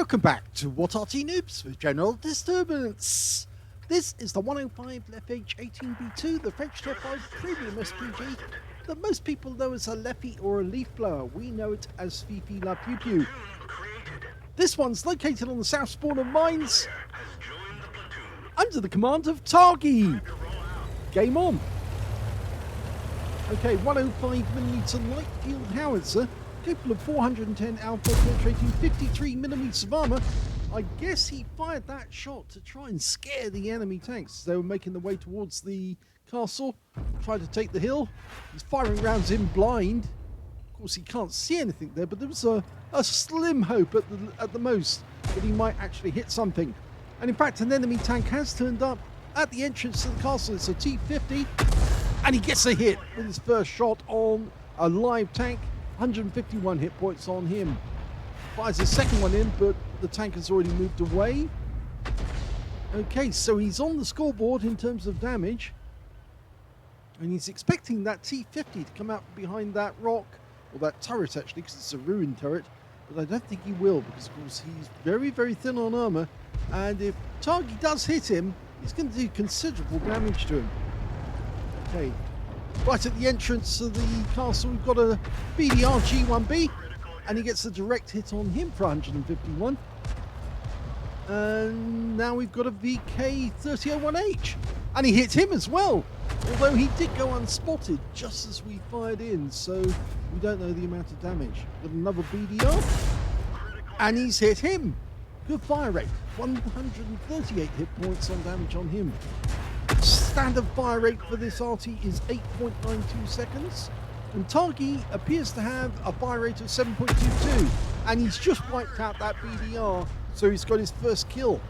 Welcome back to What Arty Noobs with General Disturbance. This is the 105 leFH18B2, the French top 5 premium SPG that most people know as a leFhy or a leaf blower. We know it as Fifi La Pew Pew. This one's located on the south spawn of mines under the command of Targy. Game on. Okay, 105mm light field howitzer, capable of 410 output, penetrating 53mm of armor. I guess he fired that shot to try and scare the enemy tanks. They were making their way towards the castle, trying to take the hill. He's firing rounds in blind. Of course, he can't see anything there, but there was a slim hope at the most that he might actually hit something. And in fact, an enemy tank has turned up at the entrance to the castle. It's a T-50, and he gets a hit with his first shot on a live tank. 151 hit points on him. Fires the second one in, but the tank has already moved away. Okay, so he's on the scoreboard in terms of damage. And he's expecting that T-50 to come out behind that rock, or that turret actually, because it's a ruined turret. But I don't think he will, because of course he's very, very thin on armor. And if Targy does hit him, he's going to do considerable damage to him. Okay. Right at the entrance of the castle, we've got a BDR G1B, and he gets a direct hit on him for 151. And now we've got a VK3001H, and he hit him as well, although he did go unspotted just as we fired in, so we don't know the amount of damage. Got another BDR, and he's hit him. Good fire rate, 138 hit points on damage on him. Standard fire rate for this Arty is 8.92 seconds, and Targy appears to have a fire rate of 7.22, and he's just wiped out that BDR, so he's got his first kill.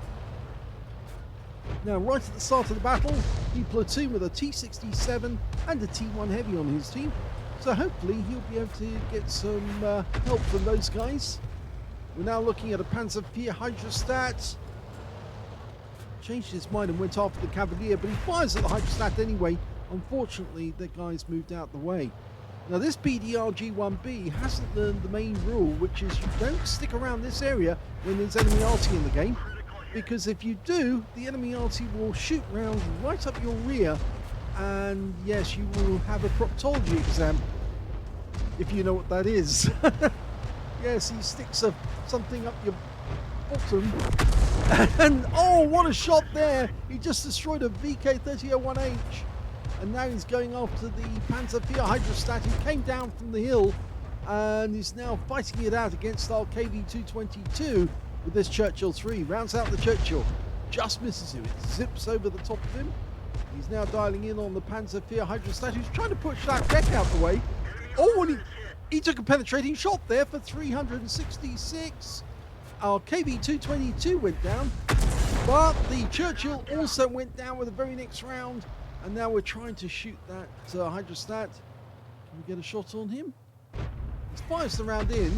Now, right at the start of the battle, he platooned with a T67 and a T1 Heavy on his team, so hopefully he'll be able to get some help from those guys. We're now looking at a Panzer IV Hydrostat. Changed his mind and went after the Cavalier, but he fires at the Hydrostat anyway. Unfortunately, the guy's moved out the way. Now, this BDR G1B hasn't learned the main rule, which is you don't stick around this area when there's enemy Arty in the game, because if you do, the enemy Arty will shoot rounds right up your rear, and yes, you will have a proctology exam, if you know what that is. Yes, he sticks something up your bottom. And oh, what a shot there! He just destroyed a VK3001H, and now he's going after the Panzer IV Hydrostat, who came down from the hill and is now fighting it out against our KV-222 with this Churchill 3. Rounds out the Churchill, just misses him. It zips over the top of him. He's now dialing in on the Panzer IV Hydrostat, who's trying to push that deck out the way. Oh, and he took a penetrating shot there for 366. Our KV-222 went down, but the Churchill also went down with the very next round, and now we're trying to shoot that Hydrostat. Can we get a shot on him? He fires the round in.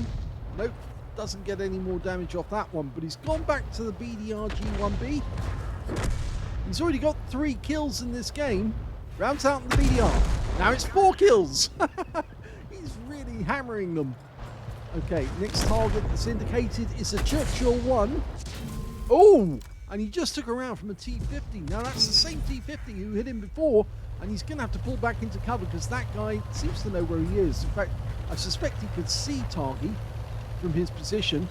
Nope, doesn't get any more damage off that one, but he's gone back to the BDR G1B. He's already got 3 kills in this game. Rounds out in the BDR. Now it's 4 kills. He's really hammering them. Okay, next target that's indicated is a Churchill 1. Oh, and he just took around from a T-50. Now that's the same T-50 who hit him before, and he's going to have to pull back into cover because that guy seems to know where he is. In fact, I suspect he could see Targy from his position.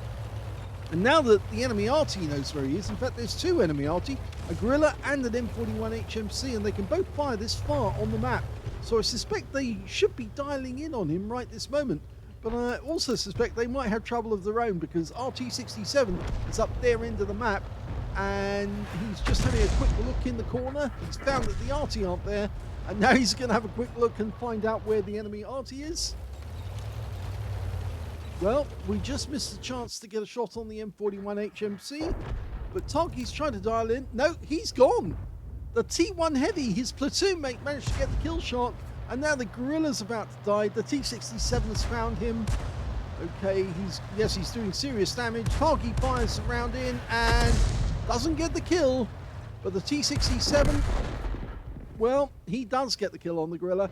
And now that the enemy Arty knows where he is, in fact there's 2 enemy Arty, a Guerrilla and an M4FI4 HMC, and they can both fire this far on the map. So I suspect they should be dialing in on him right this moment. But I also suspect they might have trouble of their own, because RT67 is up their end of the map, and he's just having a quick look in the corner. He's found that the Arty aren't there, and now he's going to have a quick look and find out where the enemy Arty is. Well, we just missed a chance to get a shot on the M4FI4 HMC, but Targy's trying to dial in. No, he's gone. The T1 Heavy, his platoon mate, managed to get the kill shot, and now the Guerrilla's about to die. The T67 has found him. Okay, he's doing serious damage. Targy fires the round in and doesn't get the kill, but the T67, well, he does get the kill on the Guerrilla,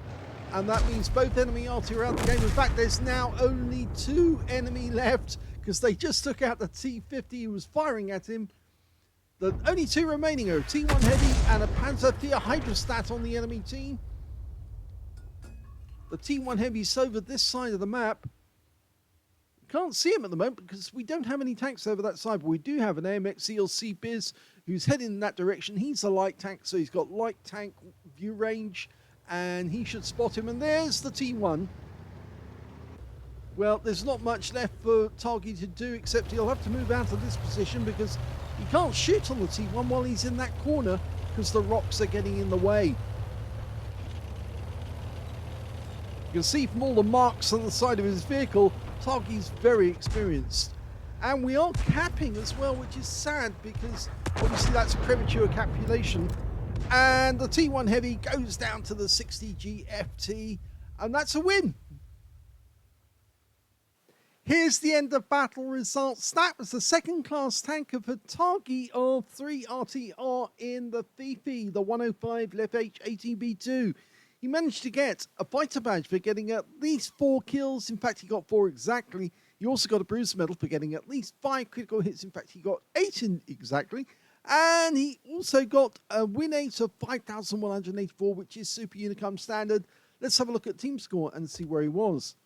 and that means both enemy Arty are out of the game. In fact, there's now only 2 enemy left, because they just took out the T50 who was firing at him. The only two remaining are a T1 Heavy and a Panzer Hydrostat on the enemy team. The T1 Heavy's over this side of the map. Can't see him at the moment because we don't have any tanks over that side, but we do have an AMX ELC Biz who's heading in that direction. He's a light tank, so he's got light tank view range, and he should spot him. And there's the T1. Well, there's not much left for targy to do, except he'll have to move out of this position because he can't shoot on the T1 while he's in that corner because the rocks are getting in the way. You can see from all the marks on the side of his vehicle, targy's very experienced. And we are capping as well, which is sad because obviously that's premature capulation. And the T1 Heavy goes down to the 60 GFT, and that's a win. Here's the end of battle results. That was the second class tanker for targy of 3 RTR in the FIFI, the 105 leFH18B2. He managed to get a fighter badge for getting at least 4 kills. In fact, he got 4 exactly. He also got a bruiser medal for getting at least 5 critical hits. In fact, he got 8 in exactly. And he also got a win rate of 5,184, which is Super Unicum standard. Let's have a look at team score and see where he was.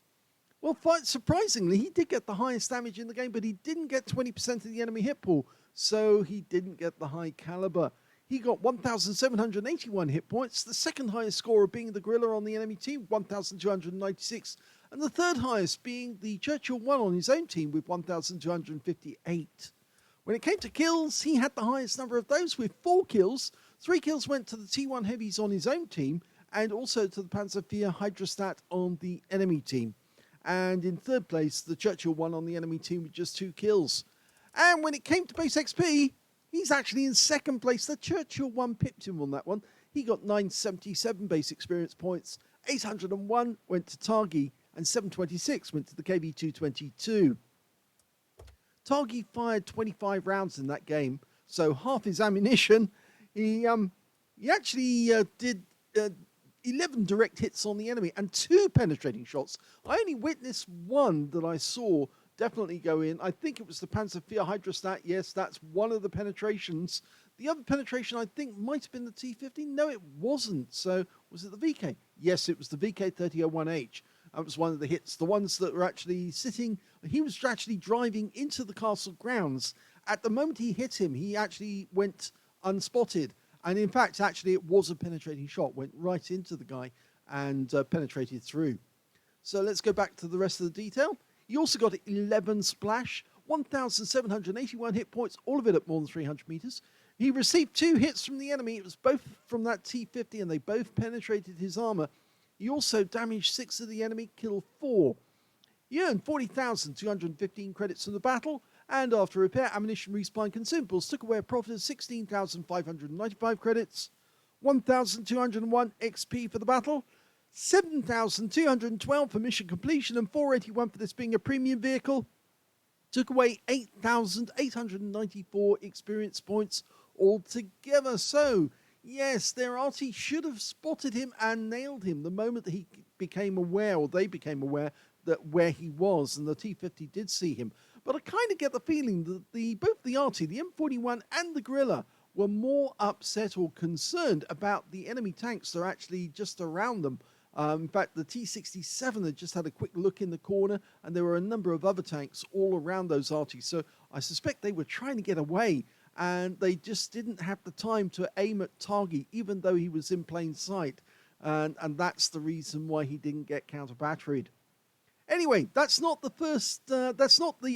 Well, surprisingly, he did get the highest damage in the game, but he didn't get 20% of the enemy hit pool, so he didn't get the high caliber. He got 1,781 hit points, the second highest scorer being the Gorilla on the enemy team, 1,296, and the third highest being the Churchill 1 on his own team with 1,258. When it came to kills, he had the highest number of those with 4 kills. 3 kills went to the T1 Heavies on his own team, and also to the Panzer Hydrostat on the enemy team. And in third place, the Churchill 1 on the enemy team with just 2 kills. And when it came to base XP, he's actually in second place. The Churchill 1 pipped him on that one. He got 977 base experience points, 801 went to targy, and 726 went to the KB222. Targy fired 25 rounds in that game, so half his ammunition. He actually did 11 direct hits on the enemy and 2 penetrating shots. I only witnessed one that I saw definitely go in. I think it was the Panzer Hydrostat. Yes, that's one of the penetrations. The other penetration I think might have been the T50. No, it wasn't. So was it the VK? Yes, it was the VK3001H. That was one of the hits. The ones that were actually sitting, he was actually driving into the castle grounds. At the moment he hit him, he actually went unspotted. And in fact, actually, it was a penetrating shot, went right into the guy and penetrated through. So let's go back to the rest of the detail. He also got 11 splash, 1,781 hit points, all of it at more than 300 meters. He received 2 hits from the enemy. It was both from that T50, and they both penetrated his armor. He also damaged 6 of the enemy, killed 4. He earned 40,215 credits from the battle, and after repair, ammunition, resupply, and consumables, took away a profit of 16,595 credits, 1,201 XP for the battle, 7,212 for mission completion, and 481 for this being a premium vehicle. Took away 8,894 experience points altogether. So, yes, their Arty should have spotted him and nailed him the moment that he became aware, or they became aware, that where he was, and the T50 did see him. But I kind of get the feeling that both the Arty, the M41 and the Gorilla were more upset or concerned about the enemy tanks that are actually just around them. In fact, the T67 had just had a quick look in the corner, and there were a number of other tanks all around those Arties. So I suspect they were trying to get away, and they just didn't have the time to aim at targy, even though he was in plain sight. And that's the reason why he didn't get counter-batteried. Anyway, that's not the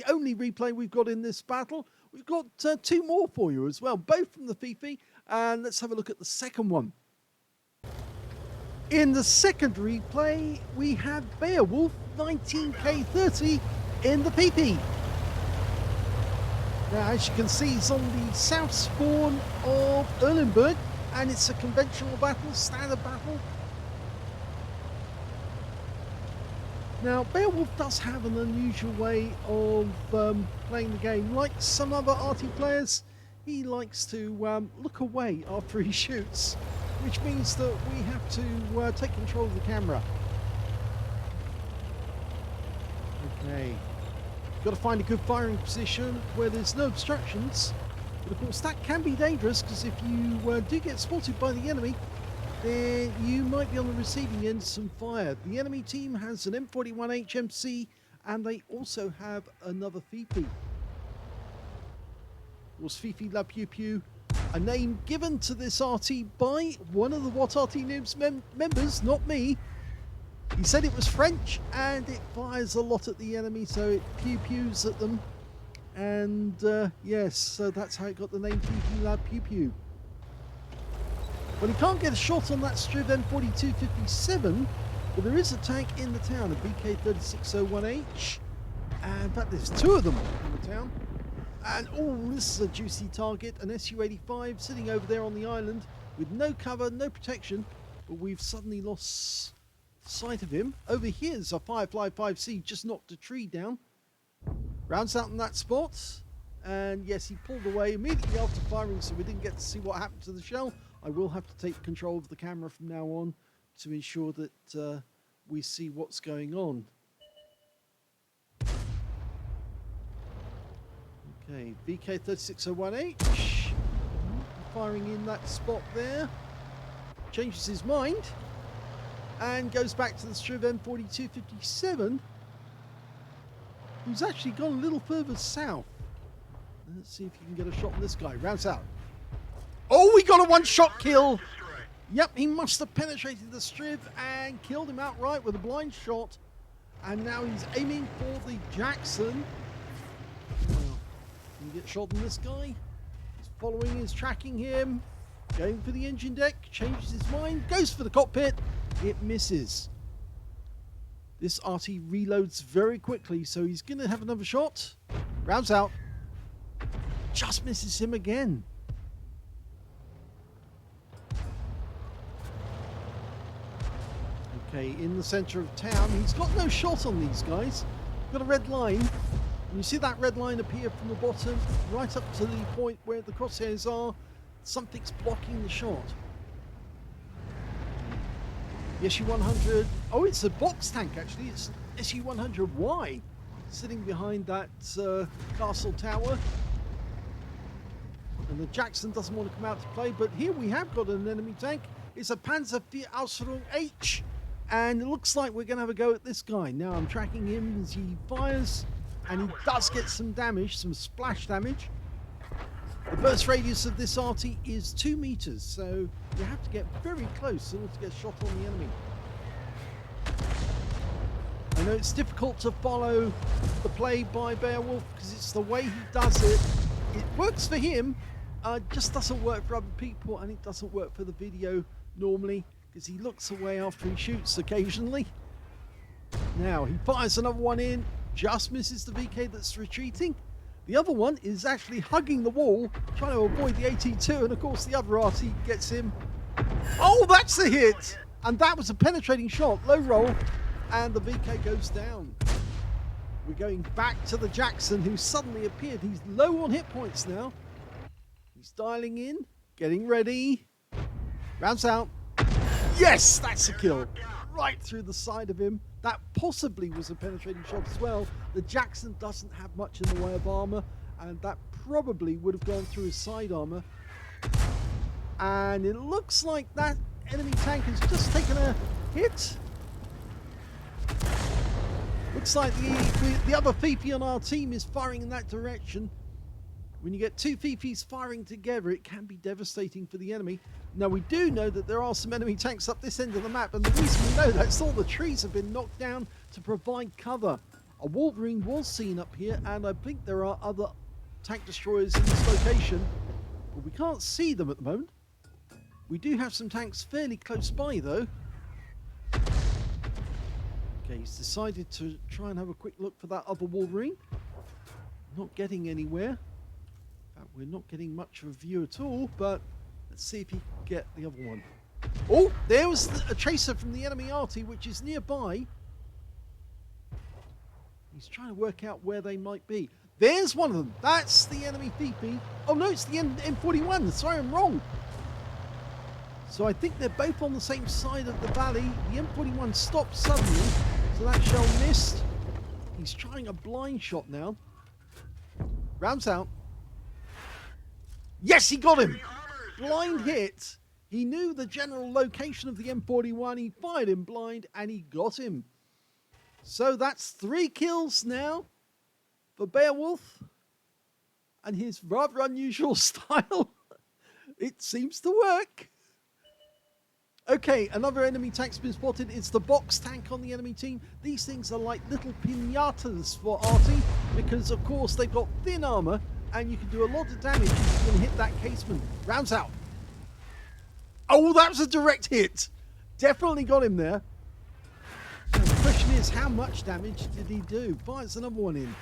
only replay we've got in this battle. We've got 2 more for you as well, both from the FIFI, and let's have a look at the second one. In the second replay, we have Beowulf 19K30 in the FIFI. Now, as you can see, he's on the south spawn of Erlenberg, and it's a conventional battle, standard battle. Now, Beowulf does have an unusual way of playing the game. Like some other Arty players, he likes to look away after he shoots, which means that we have to take control of the camera. Okay. Got to find a good firing position where there's no obstructions. But of course, that can be dangerous because if you do get spotted by the enemy, then you might be on the receiving end of some fire. The enemy team has an M41 HMC and they also have another FIFI. Of course, FIFI La Pew Pew, a name given to this Arty by one of the What Arty Noobs members, not me. He said it was French and it fires a lot at the enemy, so it pew-pews at them. And yes, so that's how it got the name FIFI La Pew Pew. Well, he can't get a shot on that Striv M4257, but there is a tank in the town, a BK3601H. And in fact, there's two of them in the town. And oh, this is a juicy target, an SU-85 sitting over there on the island with no cover, no protection. But we've suddenly lost sight of him. Over here's a Firefly 5C, just knocked a tree down. Rounds out in that spot. And yes, he pulled away immediately after firing, so we didn't get to see what happened to the shell. I will have to take control of the camera from now on to ensure that we see what's going on. Okay, VK3601H firing in that spot there. Changes his mind and goes back to the Striv M4257, who's actually gone a little further south. Let's see if you can get a shot on this guy. Rounds out. Oh, we got a one-shot kill. Yep, he must have penetrated the Striv and killed him outright with a blind shot. And now he's aiming for the Jackson. Well, can you get a shot on this guy? He's following, he's tracking him. Going for the engine deck, changes his mind, goes for the cockpit. It misses. This Arty reloads very quickly, so he's going to have another shot. Rounds out. Just misses him again. Okay, in the center of town, he's got no shot on these guys. Got a red line. And you see that red line appear from the bottom, right up to the point where the crosshairs are. Something's blocking the shot. The SU-100, oh, it's a box tank actually. It's SU-100Y sitting behind that castle tower. And the Jackson doesn't want to come out to play, but here we have got an enemy tank. It's a Panzer IV H. And it looks like we're going to have a go at this guy. Now I'm tracking him as he fires, and he does get some damage, some splash damage. The burst radius of this Arty is 2 meters, so you have to get very close in order to get a shot on the enemy. I know it's difficult to follow the play by Beowulf because it's the way he does it. It works for him, just doesn't work for other people, and it doesn't work for the video normally, because he looks away after he shoots occasionally. Now he fires another one in, just misses the VK that's retreating. The other one is actually hugging the wall, trying to avoid the AT2, and of course the other Arty gets him. Oh, that's a hit! And that was a penetrating shot, low roll, and the VK goes down. We're going back to the Jackson, who suddenly appeared. He's low on hit points now. He's dialing in, getting ready. Rounds out. Yes, that's a kill. Right through the side of him. That possibly was a penetrating shot as well. The Jackson doesn't have much in the way of armor, and that probably would have gone through his side armor. And it looks like that enemy tank has just taken a hit. Looks like the other FIFI on our team is firing in that direction. When you get two FIFIs firing together, it can be devastating for the enemy. Now, we do know that there are some enemy tanks up this end of the map, and the reason we know that is all the trees have been knocked down to provide cover. A Wolverine was seen up here, and I think there are other tank destroyers in this location, but we can't see them at the moment. We do have some tanks fairly close by, though. Okay, he's decided to try and have a quick look for that other Wolverine. Not getting anywhere. In fact, we're not getting much of a view at all, but let's see if he can get the other one. Oh, there was a tracer from the enemy Arty, which is nearby. He's trying to work out where they might be. There's one of them. That's the enemy FIFI. Oh no, it's the M41. Sorry, I'm wrong. So I think they're both on the same side of the valley. The M41 stopped suddenly, so that shell missed. He's trying a blind shot now. Rounds out. Yes, he got him. Blind hit. He knew the general location of the M41. He fired him blind and he got him. So that's 3 kills now for Beowulf. And his rather unusual style. It seems to work. Okay, another enemy tank's been spotted. It's the box tank on the enemy team. These things are like little pinatas for Arty because, of course, they've got thin armor and you can do a lot of damage if you can hit that casement. Rounds out. Oh, that was a direct hit. Definitely got him there. And the question is, how much damage did he do? Fires another one in.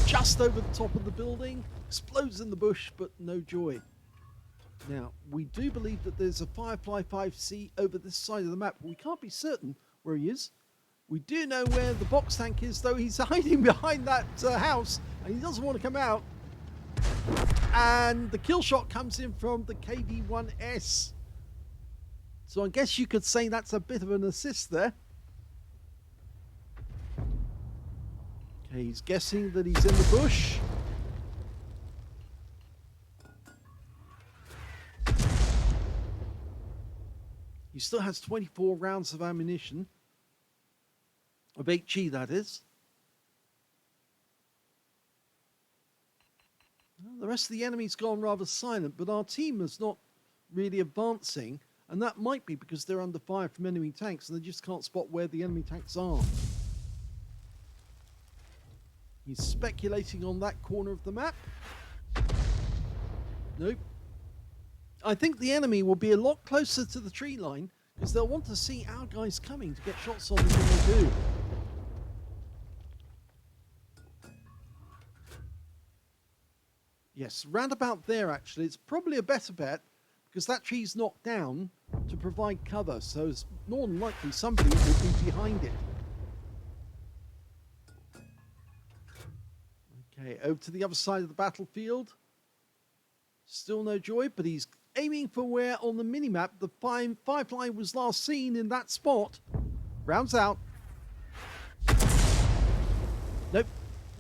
Just over the top of the building. Explodes in the bush, but no joy. Now, we do believe that there's a Firefly 5C over this side of the map. We can't be certain where he is. We do know where the box tank is, though he's hiding behind that house, and he doesn't want to come out. And the kill shot comes in from the KD-1S. So I guess you could say that's a bit of an assist there. Okay, he's guessing that he's in the bush. He still has 24 rounds of ammunition. Of HE, that is. Well, the rest of the enemy's gone rather silent, but our team is not really advancing, and that might be because they're under fire from enemy tanks and they just can't spot where the enemy tanks are. He's speculating on that corner of the map. Nope. I think the enemy will be a lot closer to the tree line because they'll want to see our guys coming to get shots on them when they do. Yes, round about there actually. It's probably a better bet because that tree's knocked down to provide cover, so it's more than likely somebody will be behind it. Okay, over to the other side of the battlefield. Still no joy, but he's aiming for where on the minimap the Firefly was last seen in that spot. Rounds out. Nope,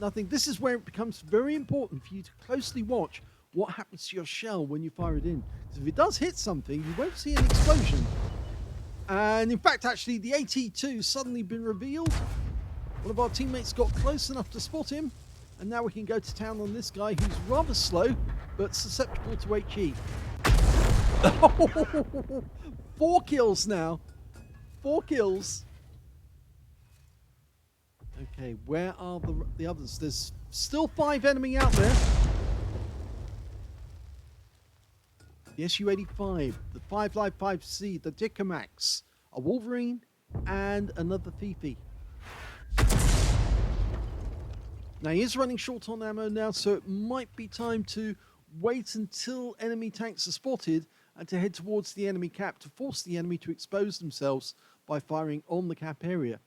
nothing. This is where it becomes very important for you to closely watch what happens to your shell when you fire it in. Because if it does hit something, you won't see an explosion. And in fact, actually, the AT2 suddenly been revealed. One of our teammates got close enough to spot him. And now we can go to town on this guy who's rather slow, but susceptible to HE. 4 kills now. 4 kills. Okay, where are the others? There's still 5 enemy out there. The Su-85, the Firefly 5C, the Dicamax, a Wolverine, and another Fifi. Now he is running short on ammo now, so it might be time to wait until enemy tanks are spotted and to head towards the enemy cap to force the enemy to expose themselves by firing on the cap area.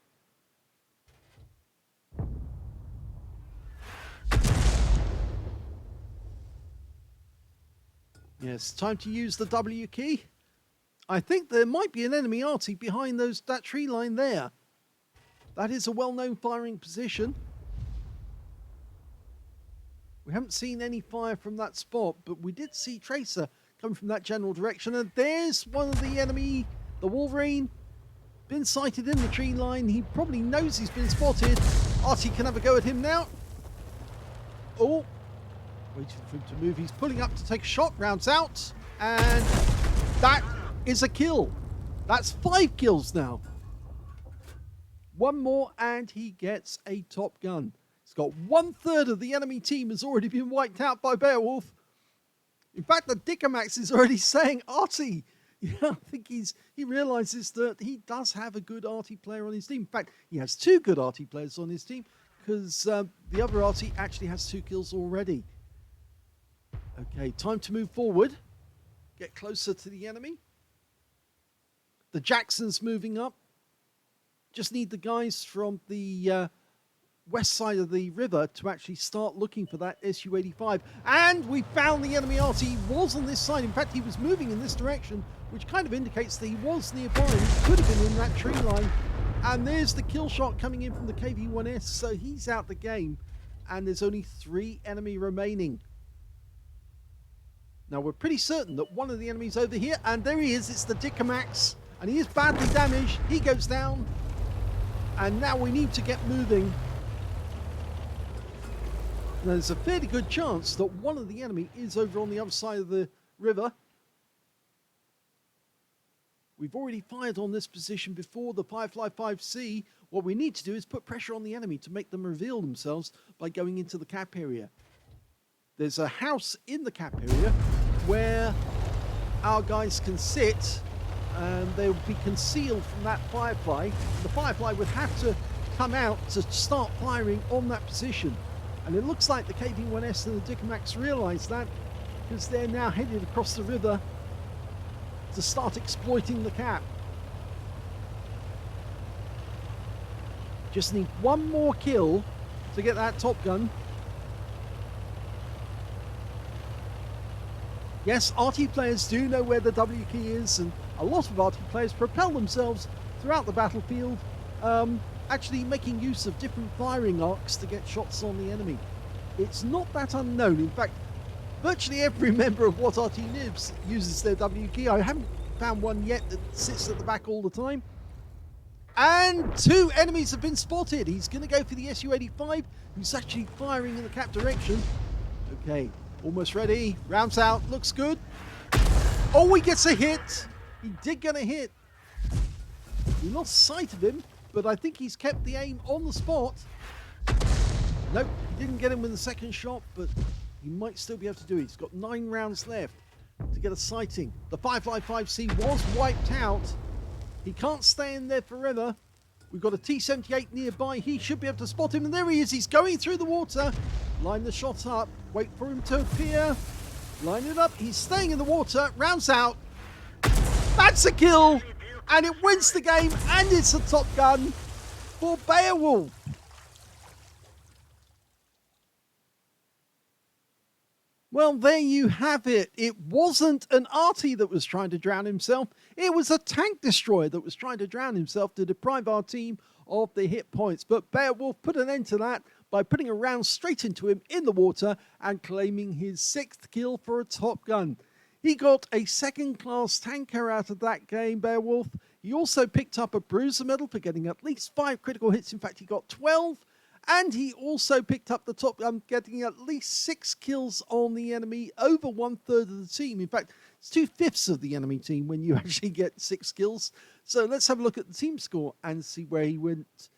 Yes, time to use the W key. I think there might be an enemy Arty behind that tree line there. That is a well-known firing position. We haven't seen any fire from that spot, but we did see Tracer coming from that general direction. And there's one of the enemy, the Wolverine, been sighted in the tree line. He probably knows he's been spotted. Arty can have a go at him now. Oh, waiting for him to move. He's pulling up to take a shot, rounds out. And that is a kill. That's 5 kills now. One more and he gets a top gun. He's got 1/3 of the enemy team has already been wiped out by Beowulf. In fact, the Dicamax is already saying Arty. I think he realizes that he does have a good Arty player on his team. In fact, he has 2 good Arty players on his team because the other Arty actually has 2 kills already. Okay, time to move forward. Get closer to the enemy. The Jackson's moving up. Just need the guys from the west side of the river to actually start looking for that Su-85. And we found the enemy Arty. He was on this side. In fact, he was moving in this direction, which kind of indicates that he was nearby. He could have been in that tree line. And there's the kill shot coming in from the KV-1S, so he's out the game. And there's only 3 enemy remaining. Now we're pretty certain that one of the enemies over here, and there he is, it's the Dicamax, and he is badly damaged. He goes down, and now we need to get moving. Now, there's a fairly good chance that one of the enemy is over on the other side of the river. We've already fired on this position before, the Firefly 5C. What we need to do is put pressure on the enemy to make them reveal themselves by going into the cap area. There's a house in the cap area where our guys can sit, and they'll be concealed from that Firefly. The Firefly would have to come out to start firing on that position. And it looks like the KV-1S and the Dicamax realise that, because they're now headed across the river to start exploiting the cap. Just need one more kill to get that top gun. Yes, Arty players do know where the W key is, and a lot of Arty players propel themselves throughout the battlefield, actually making use of different firing arcs to get shots on the enemy. It's not that unknown. In fact, virtually every member of What Arty Noobs uses their W key. I haven't found one yet that sits at the back all the time. And 2 enemies have been spotted. He's going to go for the Su-85, who's actually firing in the cap direction. Okay. Almost ready. Rounds out. Looks good. Oh, he gets a hit. He did get a hit. We lost sight of him, but I think he's kept the aim on the spot. Nope, he didn't get him with the second shot, but he might still be able to do it. He's got 9 rounds left to get a sighting. The Firefly 5C was wiped out. He can't stay in there forever. We've got a T-78 nearby. He should be able to spot him, and there he is. He's going through the water. Line the shot up. Wait for him to appear. Line it up. He's staying in the water. Rounds out. That's a kill. And it wins the game. And it's a top gun for Beowulf. Well, there you have it. It wasn't an Arty that was trying to drown himself. It was a tank destroyer that was trying to drown himself to deprive our team of the hit points. But Beowulf put an end to that by putting a round straight into him in the water and claiming his 6th kill for a top gun. He got a 2nd class tanker out of that game, Beowulf. He also picked up a BUSA medal for getting at least 5 critical hits. In fact, he got 12. And he also picked up the top gun, getting at least 6 kills on the enemy, over 1/3 of the team. In fact, it's 2/5 of the enemy team when you actually get 6 kills. So let's have a look at the team score and see where he went.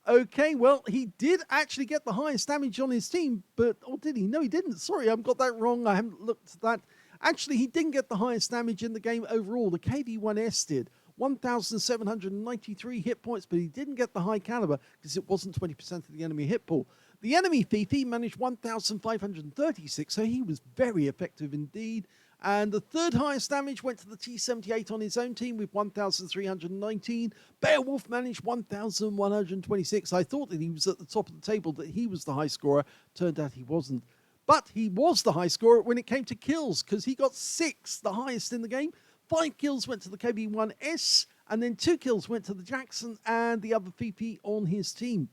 Okay, well, he did actually get the highest damage on his team, but, or did he? No, he didn't. Sorry, I've got that wrong. I haven't looked at that. Actually, he didn't get the highest damage in the game overall. The KV-1S did. 1,793 hit points, but he didn't get the high caliber because it wasn't 20% of the enemy hit pool. The enemy Fifi managed 1,536, so he was very effective indeed. And the 3rd highest damage went to the T-78 on his own team with 1,319. Beowulf managed 1,126. I thought that he was at the top of the table, that he was the high scorer. Turned out he wasn't. But he was the high scorer when it came to kills, because he got 6, the highest in the game. 5 kills went to the KV-1S, and then 2 kills went to the Jackson and the other VP on his team.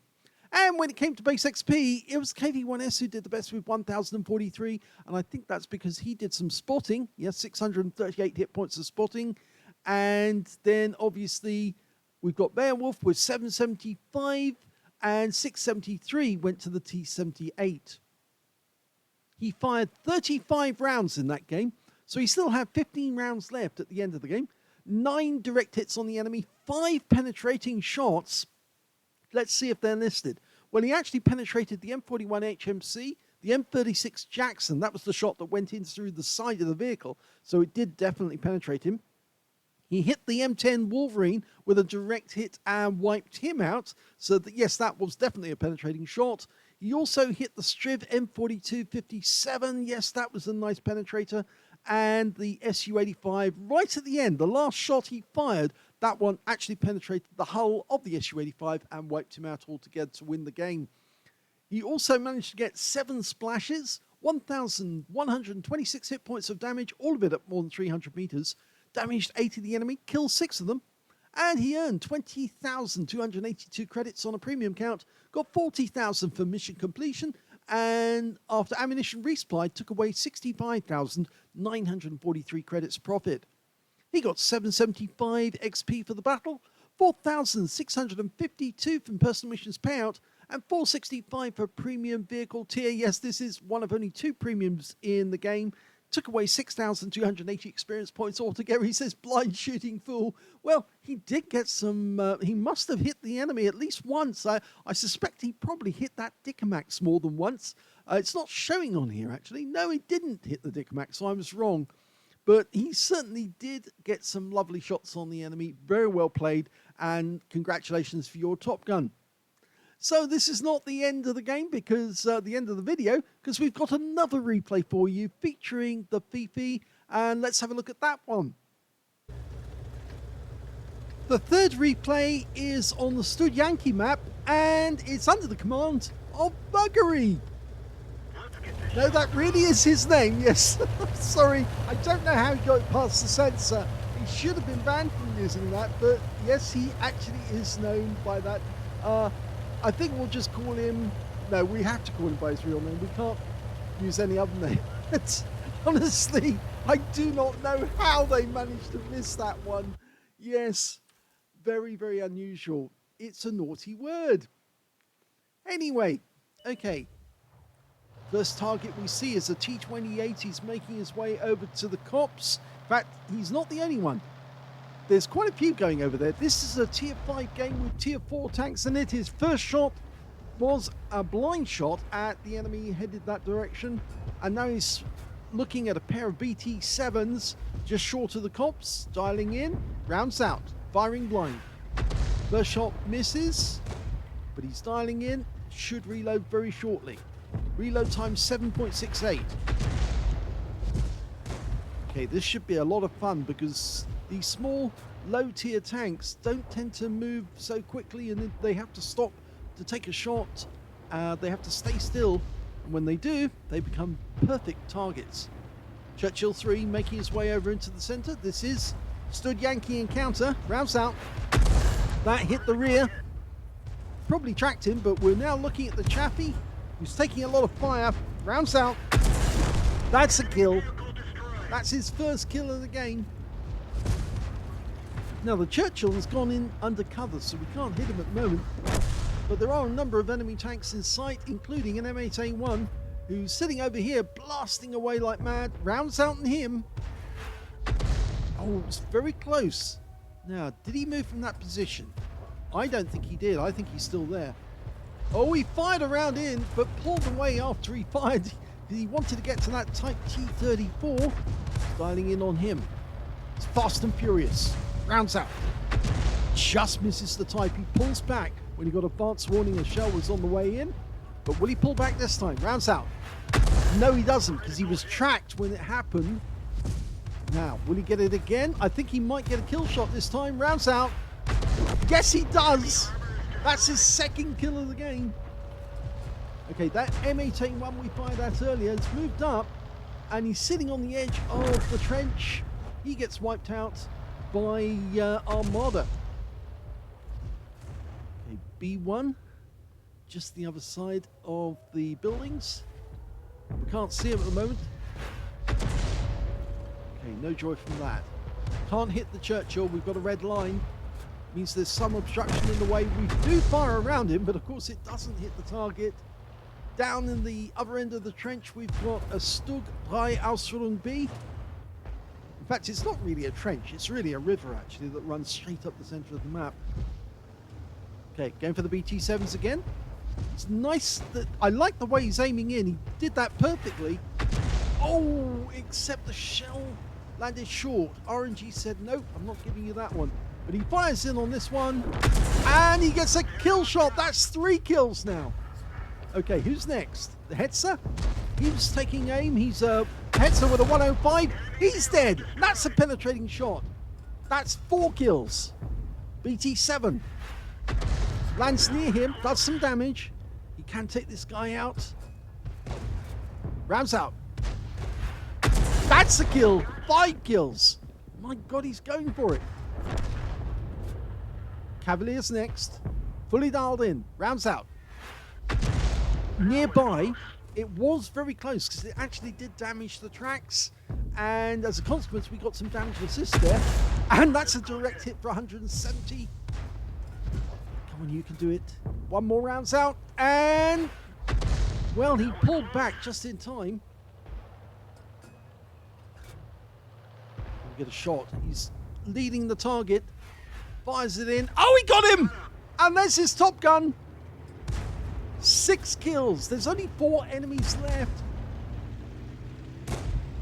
And when it came to base XP, it was KV-1S who did the best with 1,043, and I think that's because he did some spotting. Yes, 638 hit points of spotting. And then, obviously, we've got Beowulf with 775, and 673 went to the T-78. He fired 35 rounds in that game. So he still had 15 rounds left at the end of the game. 9 direct hits on the enemy, 5 penetrating shots. Let's see if they're listed. Well, he actually penetrated the M41 HMC, the M36 Jackson. That was the shot that went in through the side of the vehicle. So it did definitely penetrate him. He hit the M10 Wolverine with a direct hit and wiped him out. So that, yes, that was definitely a penetrating shot. He also hit the Striv M4257. Yes, that was a nice penetrator. And the Su-85 right at the end, the last shot he fired, that one actually penetrated the hull of the Su-85 and wiped him out altogether to win the game. He also managed to get 7 splashes, 1,126 hit points of damage, all of it at more than 300 meters, damaged 8 of the enemy, killed 6 of them, and he earned 20,282 credits on a premium count, got 40,000 for mission completion, and after ammunition resupply took away 65,943 credits profit. He got 775 XP for the battle, 4,652 from personal missions payout, and 465 for premium vehicle tier. Yes, this is one of only 2 premiums in the game. Took away 6,280 experience points altogether. He says, blind shooting fool. Well, he did get some, he must have hit the enemy at least once. I suspect he probably hit that Dicamax more than once. It's not showing on here, actually. No, he didn't hit the Dicamax, so I was wrong. But he certainly did get some lovely shots on the enemy. Very well played, and congratulations for your Top Gun. So this is not the end of the game, because the end of the video, because we've got another replay for you featuring the Fifi, and let's have a look at that one. The third replay is on the Studzianki map, and it's under the command of Buggery. No, that really is his name, yes. Sorry, I don't know how he got past the censor. He should have been banned from using that, but yes, he actually is known by that. I think we'll just call him... No, we have to call him by his real name. We can't use any other name. Honestly, I do not know how they managed to miss that one. Yes, very, very unusual. It's a naughty word. Anyway, okay. First target we see is a T-28. He's making his way over to the cops. In fact, he's not the only one. There's quite a few going over there. This is a tier 5 game with tier 4 tanks in it. His first shot was a blind shot at the enemy headed that direction. And now he's looking at a pair of BT7s just short of the cops. Dialing in, rounds out, firing blind. First shot misses, but he's dialing in. Should reload very shortly. Reload time 7.68. Okay, this should be a lot of fun because these small, low-tier tanks don't tend to move so quickly, and they have to stop to take a shot. They have to stay still, and when they do, they become perfect targets. Churchill 3 making his way over into the center. This is Studzianki encounter. Rounds out. That hit the rear. Probably tracked him, but we're now looking at the Chaffee, who's taking a lot of fire. Rounds out. That's a kill. That's his first kill of the game. Now the Churchill has gone in undercover, so we can't hit him at the moment. But there are a number of enemy tanks in sight, including an M8A1, who's sitting over here blasting away like mad. Rounds out on him. Oh, it's very close. Now, did he move from that position? I don't think he did. I think he's still there. Oh, he fired a round in, but pulled away after he fired. He wanted to get to that Type T-34. Dialing in on him. It's fast and furious. Rounds out. Just misses the Type. He pulls back when he got advance warning a shell was on the way in. But will he pull back this time? Rounds out. No, he doesn't, because he was tracked when it happened. Now, will he get it again? I think he might get a kill shot this time. Rounds out. Yes, he does. That's his second kill of the game. Okay, that M8A1 we fired at earlier has moved up, and he's sitting on the edge of the trench. He gets wiped out by Armada. Okay, B1, just the other side of the buildings. We can't see him at the moment. Okay, no joy from that. Can't hit the Churchill. We've got a red line. Means there's some obstruction in the way. We do fire around him, but of course it doesn't hit the target. Down in the other end of the trench, we've got a Stug 3 Ausführung B. In fact, it's not really a trench. It's really a river, actually, that runs straight up the center of the map. Okay, going for the BT7s again. It's nice that... I like the way he's aiming in. He did that perfectly. Oh, except the shell landed short. RNG said, nope, I'm not giving you that one. But he fires in on this one, and he gets a kill shot. That's 3 kills now. Okay, who's next? The Hetzer? He was taking aim. He's a Hetzer with a 105. He's dead. That's a penetrating shot. That's 4 kills. BT7 lands near him, does some damage. He can take this guy out. Rounds out. That's a kill. 5 kills. My God, he's going for it. Cavalier's next. Fully dialed in. Rounds out. Nearby, it was very close because it actually did damage the tracks. And as a consequence, we got some damage assist there. And that's a direct hit for 170. Come on, you can do it. One more rounds out. And, well, he pulled back just in time. Get a shot. He's leading the target. Fires it in. Oh, he got him! And there's his Top Gun. 6 kills. There's only 4 enemies left.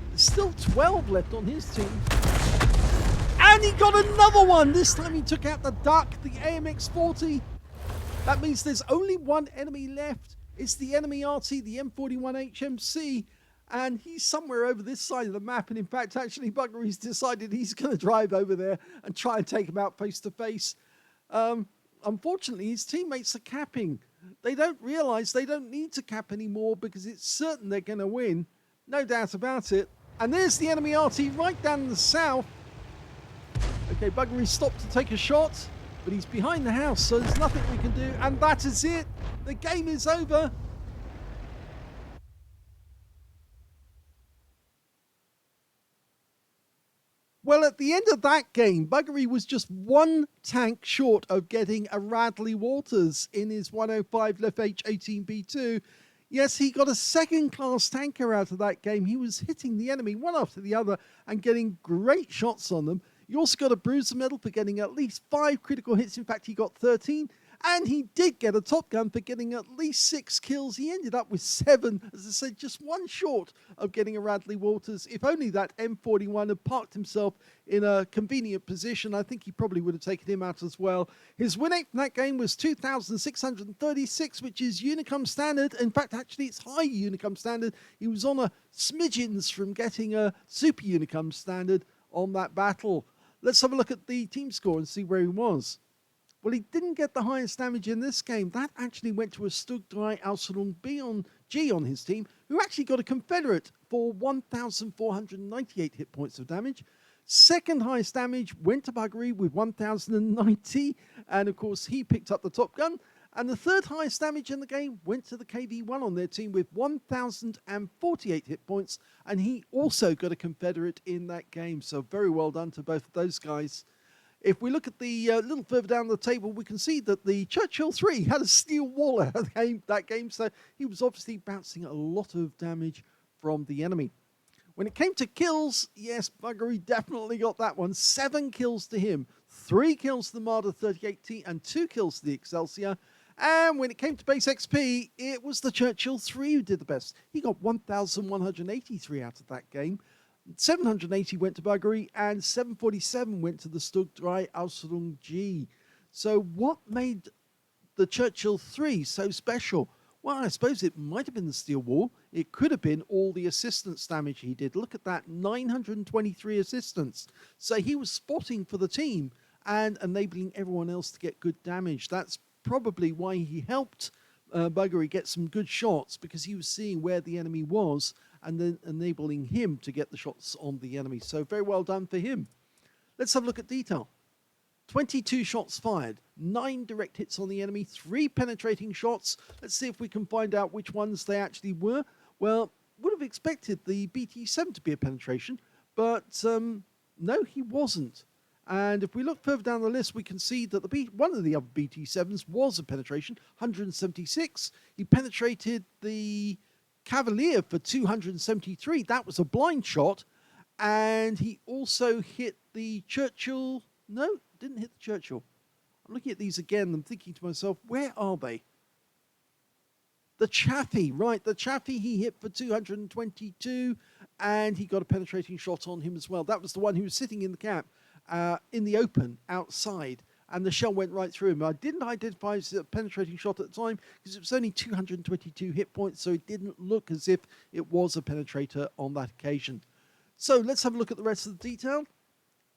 There's still 12 left on his team. And he got another one. This time he took out the Duck, the AMX-40. That means there's only 1 enemy left. It's the enemy Arty, the M41HMC. And he's somewhere over this side of the map. And in fact, actually, Buggery's decided he's going to drive over there and try and take him out face to face. Unfortunately, his teammates are capping. They don't realize they don't need to cap anymore because it's certain they're going to win. No doubt about it. And there's the enemy Arty right down in the south. Okay, Buggery stopped to take a shot, but he's behind the house, so there's nothing we can do. And that is it. The game is over. Well, at the end of that game, Buggery was just 1 tank short of getting a Radley Walters in his 105 leFH18B2. Yes, he got a second-class tanker out of that game. He was hitting the enemy one after the other and getting great shots on them. He also got a Bruiser medal for getting at least 5 critical hits. In fact, he got 13. And he did get a Top Gun for getting at least 6 kills. He ended up with 7, as I said, just 1 short of getting a Radley Walters. If only that M41 had parked himself in a convenient position, I think he probably would have taken him out as well. His win rate from that game was 2,636, which is Unicum standard. In fact, actually, it's high Unicum standard. He was on a smidgens from getting a super Unicum standard on that battle. Let's have a look at the team score and see where he was. Well, he didn't get the highest damage in this game. That actually went to a Stug 3 Ausstellung G on his team, who actually got a Confederate for 1,498 hit points of damage. Second highest damage went to Buggery with 1,090, and of course he picked up the Top Gun. And the third highest damage in the game went to the KV1 on their team with 1,048 hit points, and he also got a Confederate in that game. So very well done to both of those guys. If we look at the little further down the table, we can see that the Churchill 3 had a steel wall out of that game, so he was obviously bouncing a lot of damage from the enemy. When it came to kills, yes, Buggery definitely got that one. 7 kills to him, 3 kills to the Marder 38T, and 2 kills to the Excelsior. And when it came to base XP, it was the Churchill 3 who did the best. He got 1,183 out of that game. 780 went to Buggery, and 747 went to the Stug 3 Ausstellung G. So what made the Churchill 3 so special? Well, I suppose it might have been the steel wall. It could have been all the assistance damage he did. Look at that, 923 assistance. So he was spotting for the team and enabling everyone else to get good damage. That's probably why he helped Buggery get some good shots, because he was seeing where the enemy was and then enabling him to get the shots on the enemy. So very well done for him. Let's have a look at detail. 22 shots fired, 9 direct hits on the enemy, 3 penetrating shots. Let's see if we can find out which ones they actually were. Well, would have expected the BT7 to be a penetration, but no, he wasn't. And if we look further down the list, we can see that one of the other BT7s was a penetration, 176. He penetrated the Cavalier for 273. That was a blind shot. And he also hit the Churchill. No, didn't hit the Churchill. I'm looking at these again. I'm thinking to myself, where are they? The Chaffee, right. The Chaffee he hit for 222. And he got a penetrating shot on him as well. That was the one who was sitting in the cap in the open outside. And the shell went right through him. I didn't identify as a penetrating shot at the time because it was only 222 hit points, so it didn't look as if it was a penetrator on that occasion. So let's have a look at the rest of the detail.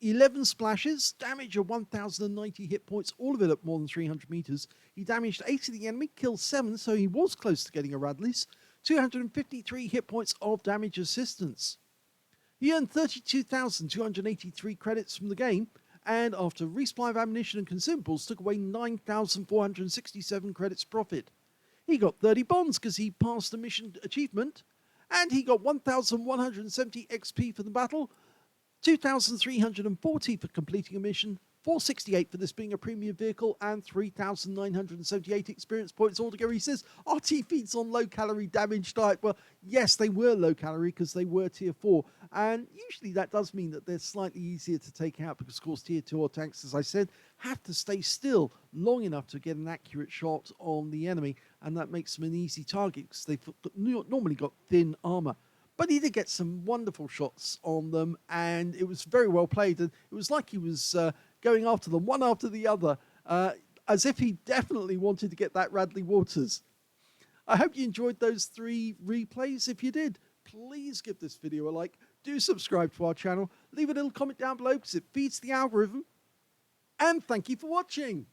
11 splashes, damage of 1,090 hit points, all of it at more than 300 meters. He damaged 8 of the enemy, killed 7, so he was close to getting a Radley's. 253 hit points of damage assistance. He earned 32,283 credits from the game, and after resupply of ammunition and consumables took away 9,467 credits profit. He got 30 bonds because he passed the mission achievement, and he got 1,170 XP for the battle, 2,340 for completing a mission, 468 for this being a premium vehicle, and 3,978 experience points altogether. He says, RT feeds on low-calorie damage diet. Well, yes, they were low-calorie because they were Tier 4. And usually that does mean that they're slightly easier to take out because, of course, Tier 2 tanks, as I said, have to stay still long enough to get an accurate shot on the enemy. And that makes them an easy target because they've normally got thin armor. But he did get some wonderful shots on them, and it was very well played. And it was like he was going after them one after the other, as if he definitely wanted to get that Radley Waters. I hope you enjoyed those 3 replays. If you did, please give this video a like. Do subscribe to our channel. Leave a little comment down below because it feeds the algorithm. And thank you for watching.